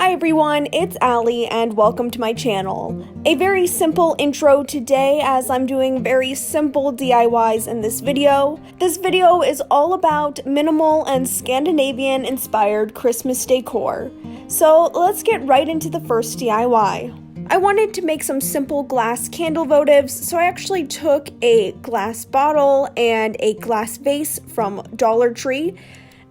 Hi everyone, it's Alli and welcome to my channel. A very simple intro today as I'm doing very simple DIYs in this video. This video is all about minimal and Scandinavian inspired Christmas decor. So let's get right into the first DIY. I wanted to make some simple glass candle votives, so I actually took a glass bottle and a glass vase from Dollar Tree,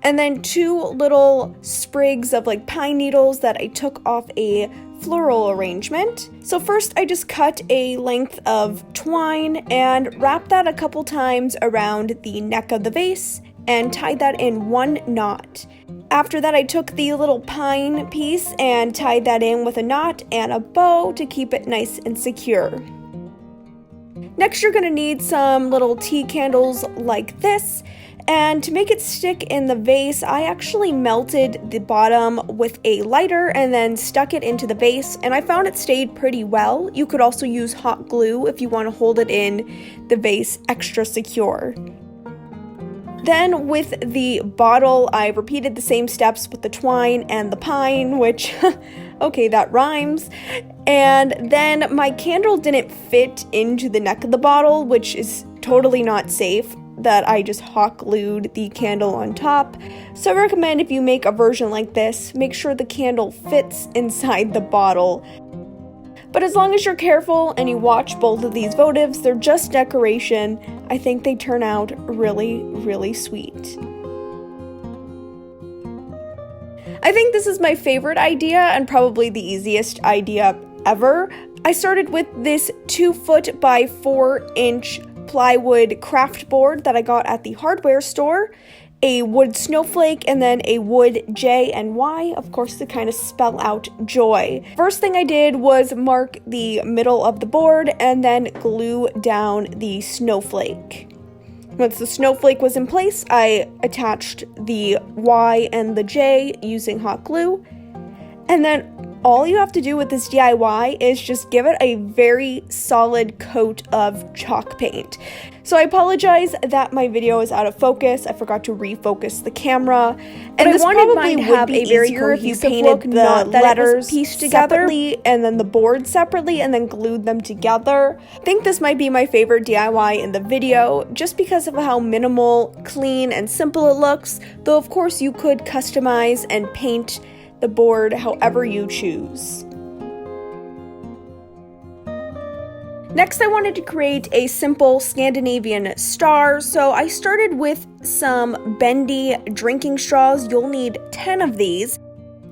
and then two little sprigs of pine needles that I took off a floral arrangement. So first I just cut a length of twine and wrapped that a couple times around the neck of the vase and tied that in one knot. After that I took the little pine piece and tied that in with a knot and a bow to keep it nice and secure. Next you're going to need some little tea candles like this. And to make it stick in the vase, I actually melted the bottom with a lighter and then stuck it into the vase, and I found it stayed pretty well. You could also use hot glue if you want to hold it in the vase extra secure. Then with the bottle, I repeated the same steps with the twine and the pine, which, okay, that rhymes. And then my candle didn't fit into the neck of the bottle, which is totally not safe, that I just hot glued the candle on top. So I recommend if you make a version like this, make sure the candle fits inside the bottle. But as long as you're careful and you watch both of these votives, they're just decoration. I think they turn out really, really sweet. I think this is my favorite idea and probably the easiest idea ever. I started with this 2-foot by 4-inch plywood craft board that I got at the hardware store, a wood snowflake, and then a wood J and Y, of course, to kind of spell out joy. First thing I did was mark the middle of the board and then glue down the snowflake. Once the snowflake was in place, I attached the Y and the J using hot glue, and then all you have to do with this DIY is just give it a very solid coat of chalk paint. So I apologize that my video is out of focus. I forgot to refocus the camera. And this probably would have a very cohesive if you painted the letters pieced together separately and then the board separately and then glued them together. I think this might be my favorite DIY in the video just because of how minimal, clean, and simple it looks. Though of course you could customize and paint the board however you choose. Next, I wanted to create a simple Scandinavian star, so I started with some bendy drinking straws. You'll need 10 of these.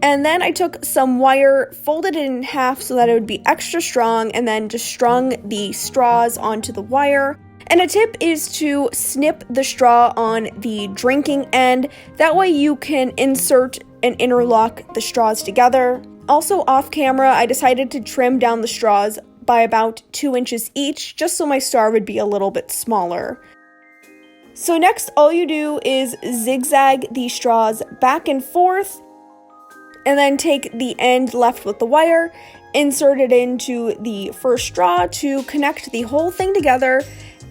And then I took some wire, folded it in half so that it would be extra strong, and then just strung the straws onto the wire. And a tip is to snip the straw on the drinking end. That way you can insert and interlock the straws together. Also off camera, I decided to trim down the straws by about 2 inches each, just so my star would be a little bit smaller. So next, all you do is zigzag the straws back and forth, and then take the end left with the wire, insert it into the first straw to connect the whole thing together,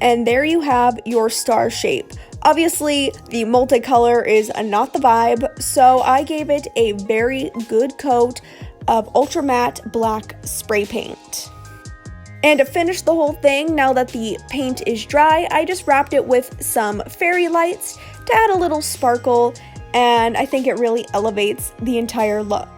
and there you have your star shape. Obviously, the multicolor is not the vibe, so I gave it a very good coat of ultra matte black spray paint. And to finish the whole thing, now that the paint is dry, I just wrapped it with some fairy lights to add a little sparkle, and I think it really elevates the entire look.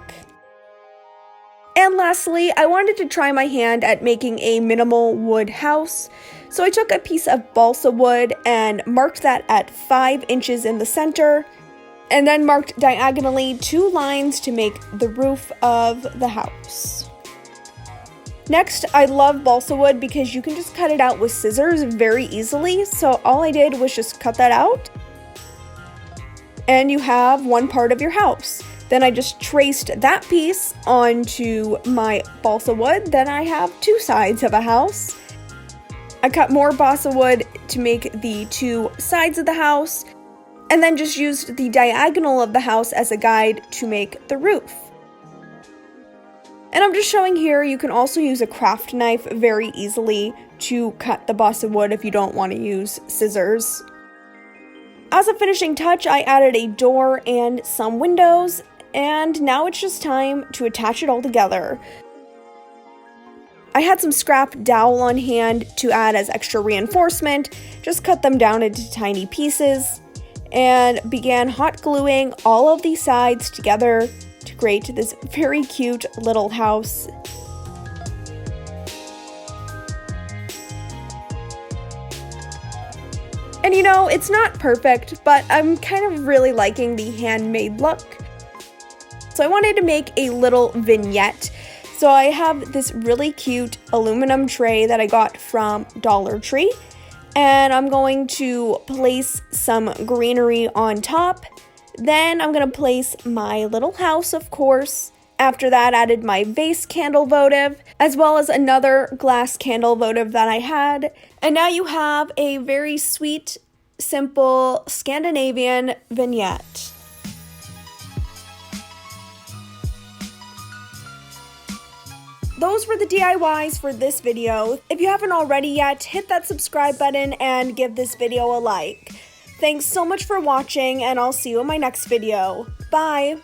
And lastly, I wanted to try my hand at making a minimal wood house. So I took a piece of balsa wood and marked that at 5 inches in the center, and then marked diagonally 2 lines to make the roof of the house. Next, I love balsa wood because you can just cut it out with scissors very easily, so all I did was just cut that out, and you have one part of your house. Then I just traced that piece onto my balsa wood, then I have 2 sides of a house. I cut more balsa wood to make the 2 sides of the house, and then just used the diagonal of the house as a guide to make the roof. And I'm just showing here, you can also use a craft knife very easily to cut the balsa wood if you don't want to use scissors. As a finishing touch, I added a door and some windows, And now it's just time to attach it all together. I had some scrap dowel on hand to add as extra reinforcement, just cut them down into tiny pieces, and began hot gluing all of these sides together to create this very cute little house. And you know, it's not perfect, but I'm kind of really liking the handmade look. So I wanted to make a little vignette. So I have this really cute aluminum tray that I got from Dollar Tree. And I'm going to place some greenery on top. Then I'm going to place my little house, of course. After that, added my vase candle votive, as well as another glass candle votive that I had. And now you have a very sweet, simple Scandinavian vignette. Those were the DIYs for this video. If you haven't already yet, hit that subscribe button and give this video a like. Thanks so much for watching, and I'll see you in my next video. Bye!